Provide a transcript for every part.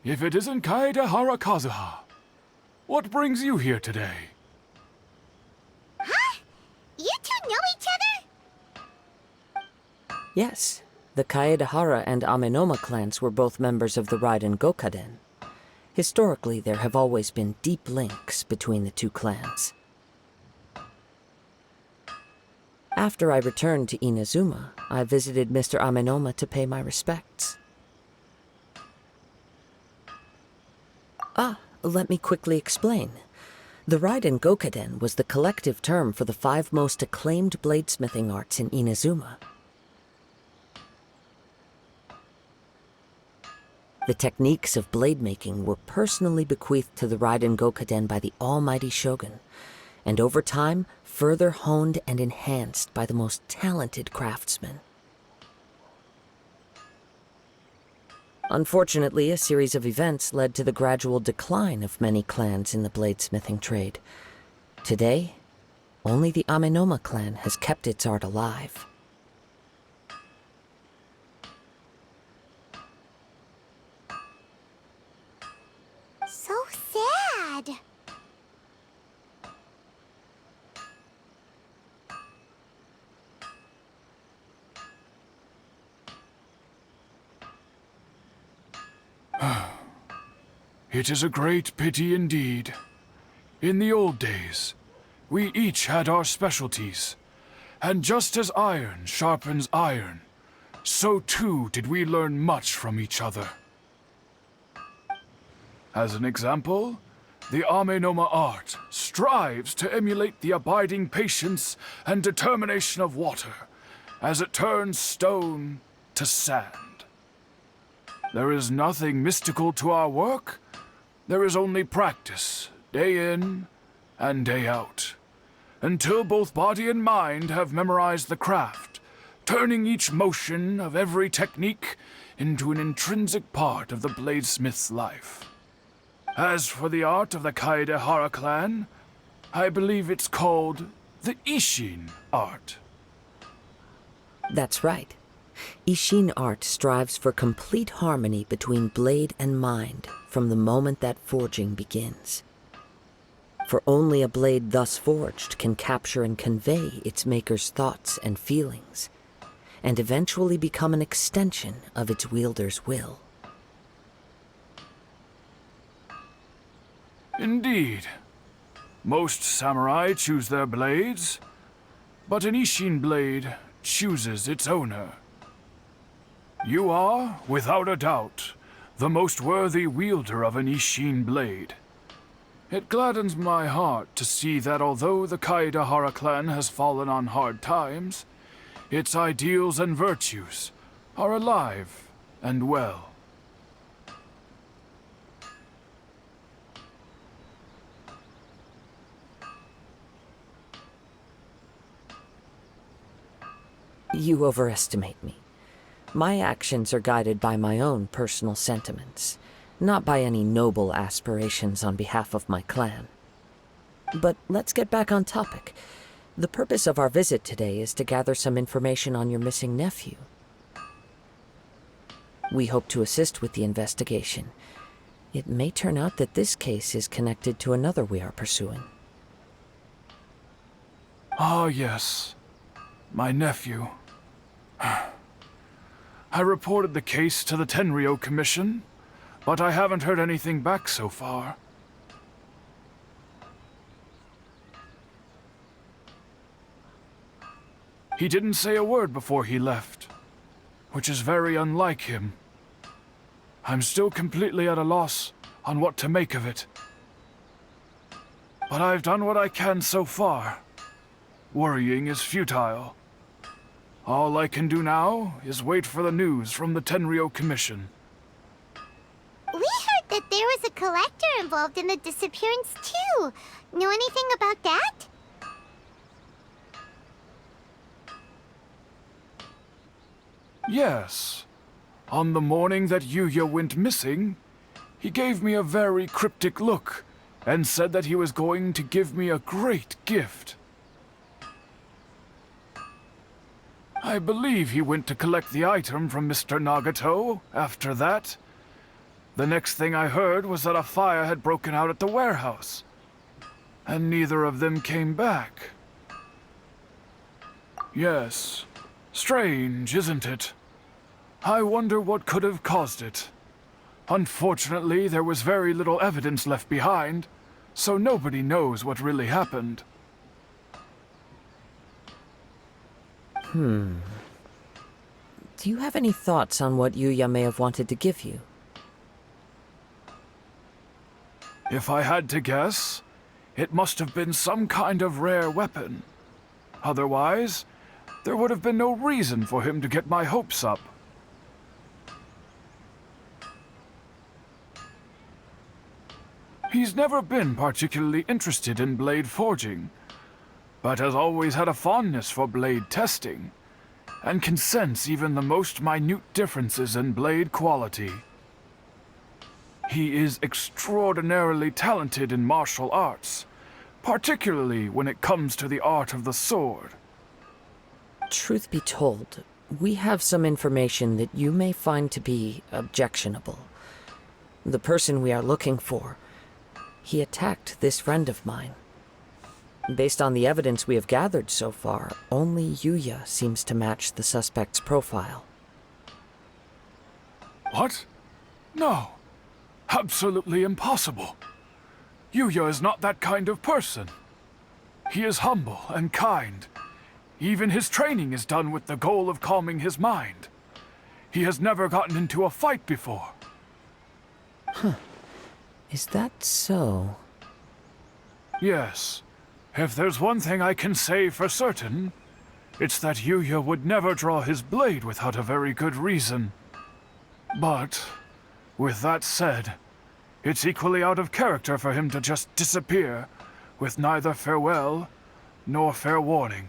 if it isn't Kaede Harakazuha. What brings you here today? Huh? You two know each other? Yes, the Kaedehara and Amenoma clans were both members of the Raiden Gokaden. Historically, there have always been deep links between the two clans. After I returned to Inazuma, I visited Mr. Amenoma to pay my respects. Let me quickly explain. The Raiden Gokaden was the collective term for the 5 most acclaimed bladesmithing arts in Inazuma. The techniques of blade making were personally bequeathed to the Raiden Gokaden by the almighty Shogun, and over time, further honed and enhanced by the most talented craftsmen. Unfortunately, a series of events led to the gradual decline of many clans in the bladesmithing trade. Today, only the Amenoma clan has kept its art alive. So sad. It is a great pity indeed. In the old days, we each had our specialties, and just as iron sharpens iron, so too did we learn much from each other. As an example, the Amenoma art strives to emulate the abiding patience and determination of water as it turns stone to sand. There is nothing mystical to our work. There is only practice, day in and day out, until both body and mind have memorized the craft, turning each motion of every technique into an intrinsic part of the bladesmith's life. As for the art of the Kaedehara clan, I believe it's called the Ishin art. That's right. Ishin art strives for complete harmony between blade and mind from the moment that forging begins. For only a blade thus forged can capture and convey its maker's thoughts and feelings, and eventually become an extension of its wielder's will. Indeed. Most samurai choose their blades, but an Ishin blade chooses its owner. You are, without a doubt, the most worthy wielder of an Ishin blade. It gladdens my heart to see that although the Kaedehara clan has fallen on hard times, its ideals and virtues are alive and well. You overestimate me. My actions are guided by my own personal sentiments, not by any noble aspirations on behalf of my clan. But let's get back on topic. The purpose of our visit today is to gather some information on your missing nephew. We hope to assist with the investigation. It may turn out that this case is connected to another we are pursuing. Ah, yes. My nephew. I reported the case to the Tenryou Commission, but I haven't heard anything back so far. He didn't say a word before he left, which is very unlike him. I'm still completely at a loss on what to make of it. But I've done what I can so far. Worrying is futile. All I can do now is wait for the news from the Tenryou Commission. We heard that there was a collector involved in the disappearance too. Know anything about that? Yes. On the morning that Yuya went missing, he gave me a very cryptic look and said that he was going to give me a great gift. I believe he went to collect the item from Mr. Nagato after that. The next thing I heard was that a fire had broken out at the warehouse, and neither of them came back. Yes, strange, isn't it? I wonder what could have caused it. Unfortunately, there was very little evidence left behind, so nobody knows what really happened. Do you have any thoughts on what Yuya may have wanted to give you? If I had to guess, it must have been some kind of rare weapon. Otherwise, there would have been no reason for him to get my hopes up. He's never been particularly interested in blade forging, but has always had a fondness for blade testing, and can sense even the most minute differences in blade quality. He is extraordinarily talented in martial arts, particularly when it comes to the art of the sword. Truth be told, we have some information that you may find to be objectionable. The person we are looking for, he attacked this friend of mine. Based on the evidence we have gathered so far, only Yuya seems to match the suspect's profile. What? No. Absolutely impossible. Yuya is not that kind of person. He is humble and kind. Even his training is done with the goal of calming his mind. He has never gotten into a fight before. Is that so? Yes. If there's one thing I can say for certain, it's that Yuya would never draw his blade without a very good reason. But, with that said, it's equally out of character for him to just disappear, with neither farewell nor fair warning.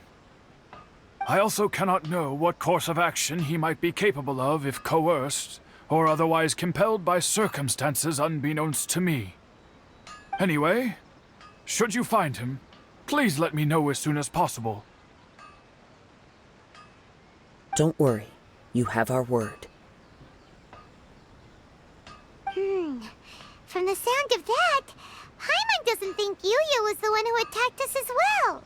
I also cannot know what course of action he might be capable of if coerced, or otherwise compelled by circumstances unbeknownst to me. Anyway, should you find him, please let me know as soon as possible. Don't worry. You have our word. From the sound of that, Hyman doesn't think Yuya was the one who attacked us as well.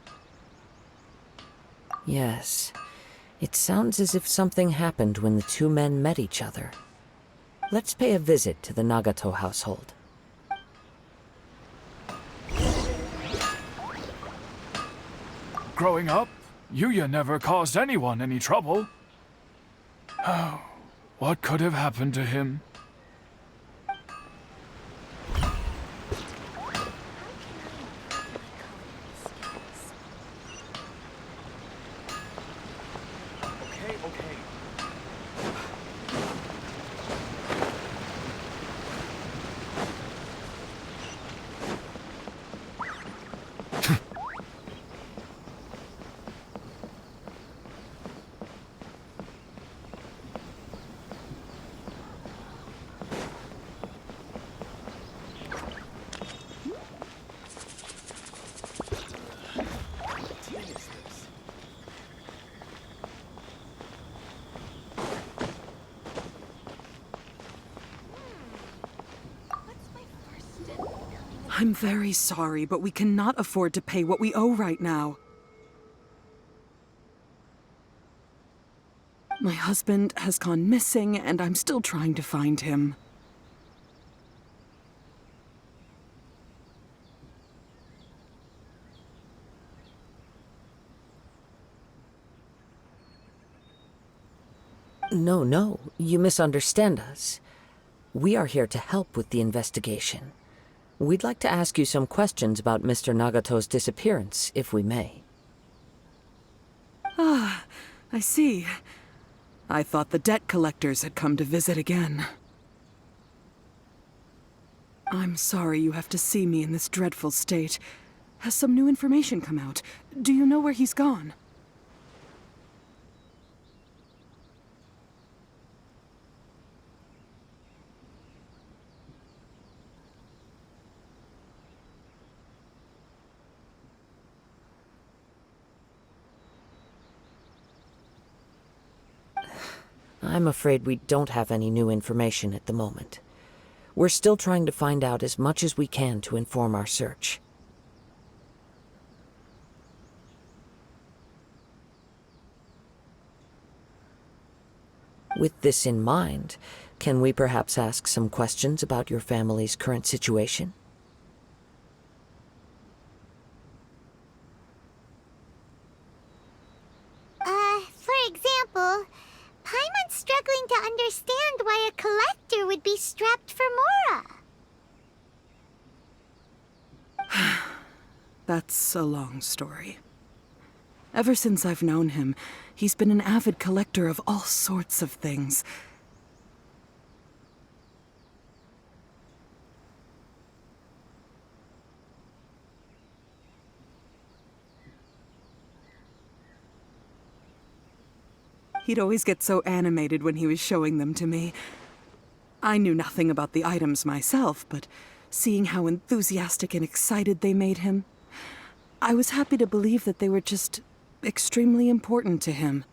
Yes. It sounds as if something happened when the two men met each other. Let's pay a visit to the Nagato household. Growing up, Yuya never caused anyone any trouble. Oh, what could have happened to him? I'm very sorry, but we cannot afford to pay what we owe right now. My husband has gone missing, and I'm still trying to find him. No, you misunderstand us. We are here to help with the investigation. We'd like to ask you some questions about Mr. Nagato's disappearance, if we may. Ah, I see. I thought the debt collectors had come to visit again. I'm sorry you have to see me in this dreadful state. Has some new information come out? Do you know where he's gone? I'm afraid we don't have any new information at the moment. We're still trying to find out as much as we can to inform our search. With this in mind, can we perhaps ask some questions about your family's current situation? For example, Paimon's struggling to understand why a collector would be strapped for Mora. That's a long story. Ever since I've known him, he's been an avid collector of all sorts of things. He'd always get so animated when he was showing them to me. I knew nothing about the items myself, but seeing how enthusiastic and excited they made him, I was happy to believe that they were just extremely important to him.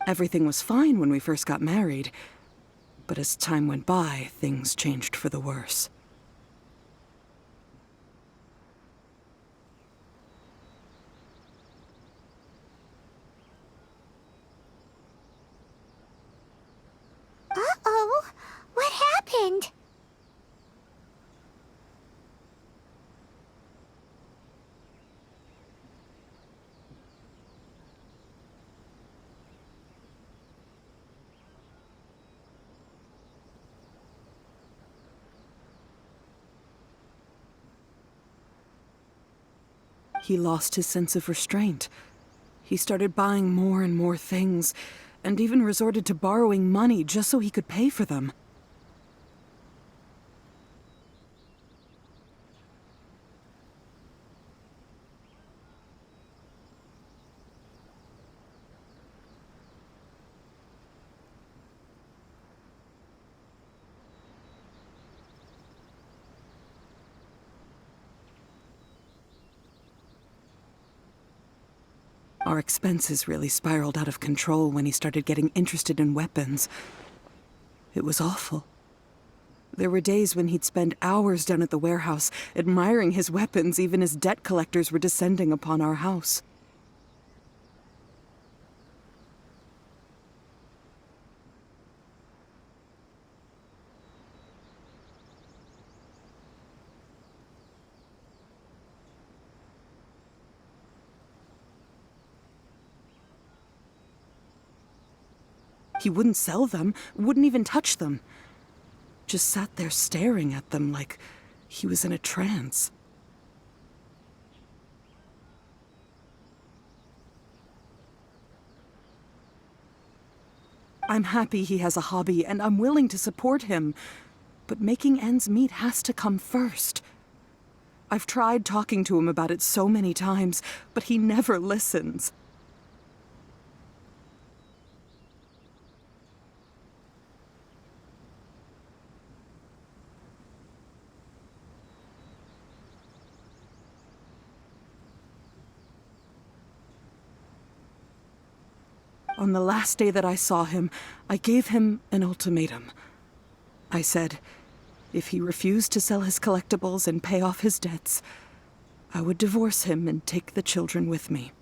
Everything was fine when we first got married, but as time went by, things changed for the worse. Uh-oh, what happened? He lost his sense of restraint. He started buying more and more things, and even resorted to borrowing money just so he could pay for them. Our expenses really spiraled out of control when he started getting interested in weapons. It was awful. There were days when he'd spend hours down at the warehouse, admiring his weapons even as debt collectors were descending upon our house. He wouldn't sell them, wouldn't even touch them. Just sat there staring at them like he was in a trance. I'm happy he has a hobby, and I'm willing to support him. But making ends meet has to come first. I've tried talking to him about it so many times, but he never listens. On the last day that I saw him, I gave him an ultimatum. I said, if he refused to sell his collectibles and pay off his debts, I would divorce him and take the children with me.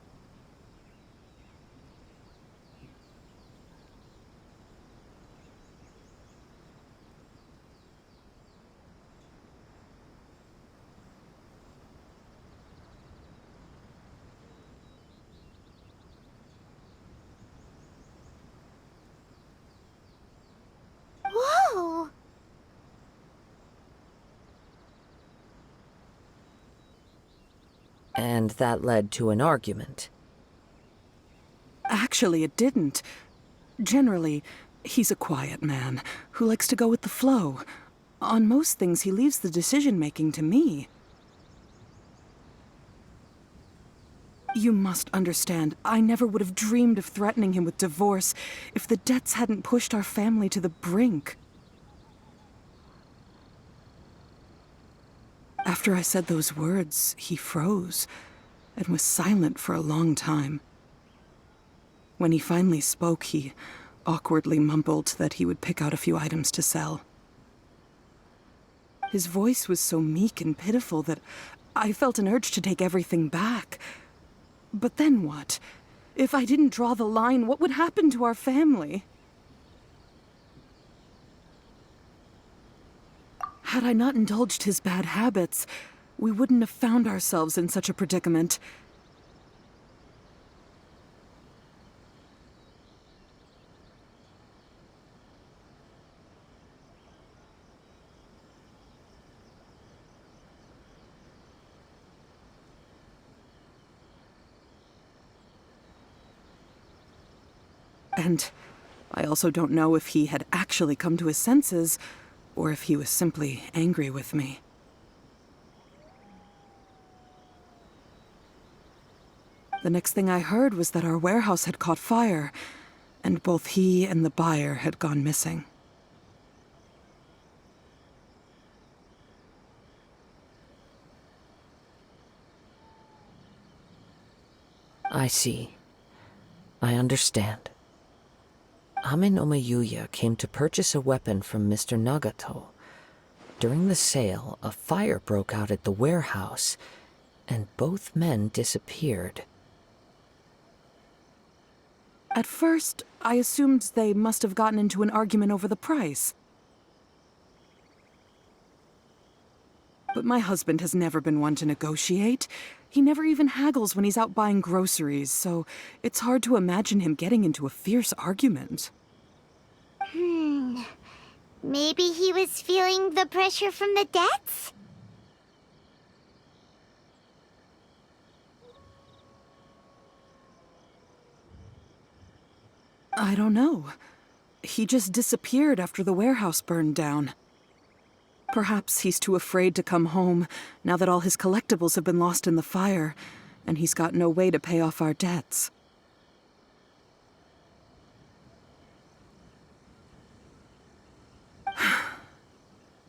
Whoa! And that led to an argument. Actually, it didn't. Generally, he's a quiet man who likes to go with the flow. On most things, he leaves the decision-making to me. You must understand, I never would have dreamed of threatening him with divorce if the debts hadn't pushed our family to the brink. After I said those words, he froze and was silent for a long time. When he finally spoke, he awkwardly mumbled that he would pick out a few items to sell. His voice was so meek and pitiful that I felt an urge to take everything back. But then what? If I didn't draw the line, what would happen to our family? Had I not indulged his bad habits, we wouldn't have found ourselves in such a predicament. And I also don't know if he had actually come to his senses, or if he was simply angry with me. The next thing I heard was that our warehouse had caught fire, and both he and the buyer had gone missing. I see. I understand. Anэмому came to purchase a weapon from Mr. Nagato. During the sale, a fire broke out at the warehouse, and both men disappeared. At first, I assumed they must have gotten into an argument over the price. But my husband has never been one to negotiate. He never even haggles when he's out buying groceries, so it's hard to imagine him getting into a fierce argument. Maybe he was feeling the pressure from the debts? I don't know. He just disappeared after the warehouse burned down. Perhaps he's too afraid to come home now that all his collectibles have been lost in the fire, and he's got no way to pay off our debts.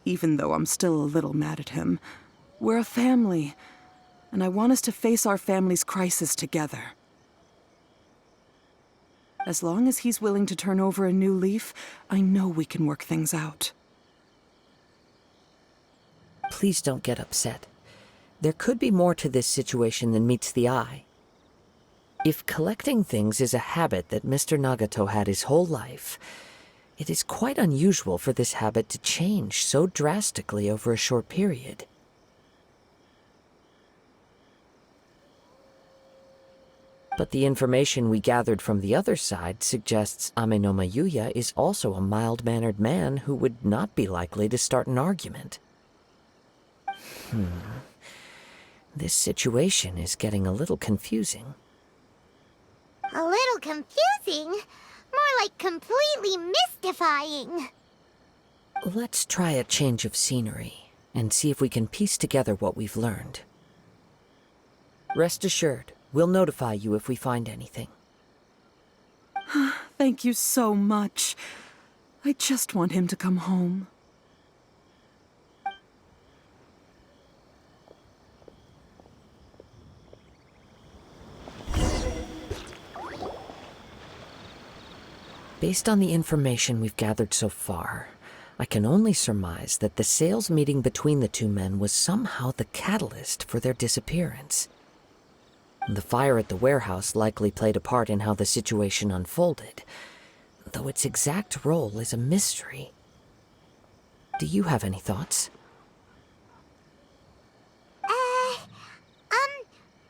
Even though I'm still a little mad at him, we're a family, and I want us to face our family's crisis together. As long as he's willing to turn over a new leaf, I know we can work things out. Please don't get upset. There could be more to this situation than meets the eye. If collecting things is a habit that Mr. Nagato had his whole life, it is quite unusual for this habit to change so drastically over a short period. But the information we gathered from the other side suggests Anэмому is also a mild-mannered man who would not be likely to start an argument. This situation is getting a little confusing. A little confusing? More like completely mystifying. Let's try a change of scenery and see if we can piece together what we've learned. Rest assured, we'll notify you if we find anything. Thank you so much. I just want him to come home. Based on the information we've gathered so far, I can only surmise that the sales meeting between the two men was somehow the catalyst for their disappearance. The fire at the warehouse likely played a part in how the situation unfolded, though its exact role is a mystery. Do you have any thoughts?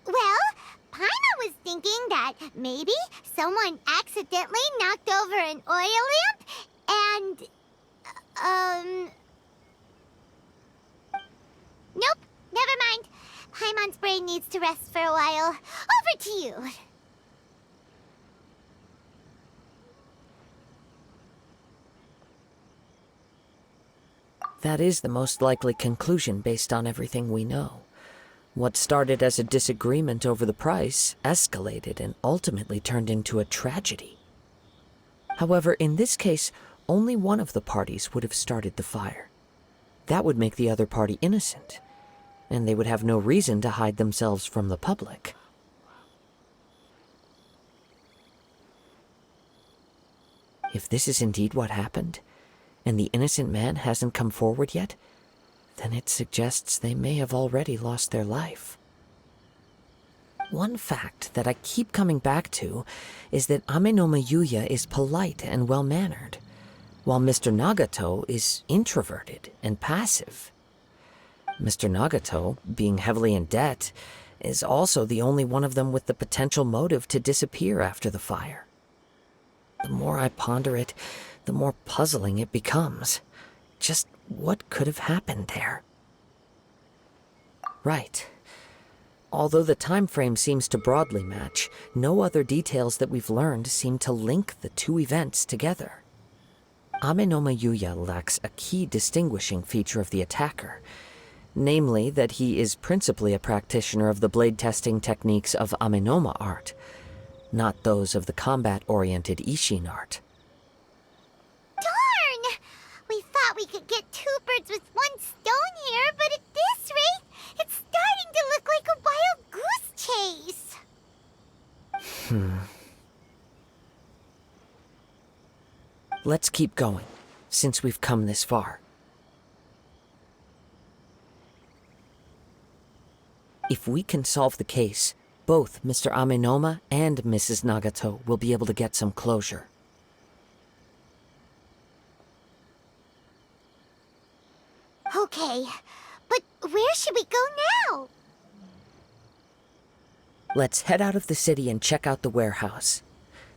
Well, Paimon was thinking that maybe someone accidentally knocked over an oil lamp and, Nope, never mind. Paimon's brain needs to rest for a while. Over to you. That is the most likely conclusion based on everything we know. What started as a disagreement over the price escalated and ultimately turned into a tragedy. However, in this case, only one of the parties would have started the fire. That would make the other party innocent. and they would have no reason to hide themselves from the public. If this is indeed what happened, and the innocent man hasn't come forward yet, then it suggests they may have already lost their life. One fact that I keep coming back to is that Anэмому Yuya is polite and well-mannered, while Mr. Nagato is introverted and passive. Mr. Nagato, being heavily in debt, is also the only one of them with the potential motive to disappear after the fire. The more I ponder it, the more puzzling it becomes. Just what could have happened there? Right. Although the time frame seems to broadly match, no other details that we've learned seem to link the two events together. Anэмому Yuya lacks a key distinguishing feature of the attacker, namely that he is principally a practitioner of the blade testing techniques of Anэмoma art, not those of the combat-oriented Isshin art. Darn! We thought we could get two birds with one stone here, but at this rate, it's starting to look like a wild goose chase. Let's keep going, since we've come this far. If we can solve the case, both Mr. Anэмoma and Mrs. Nagato will be able to get some closure. Okay, but where should we go now? Let's head out of the city and check out the warehouse.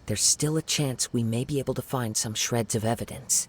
There's still a chance we may be able to find some shreds of evidence.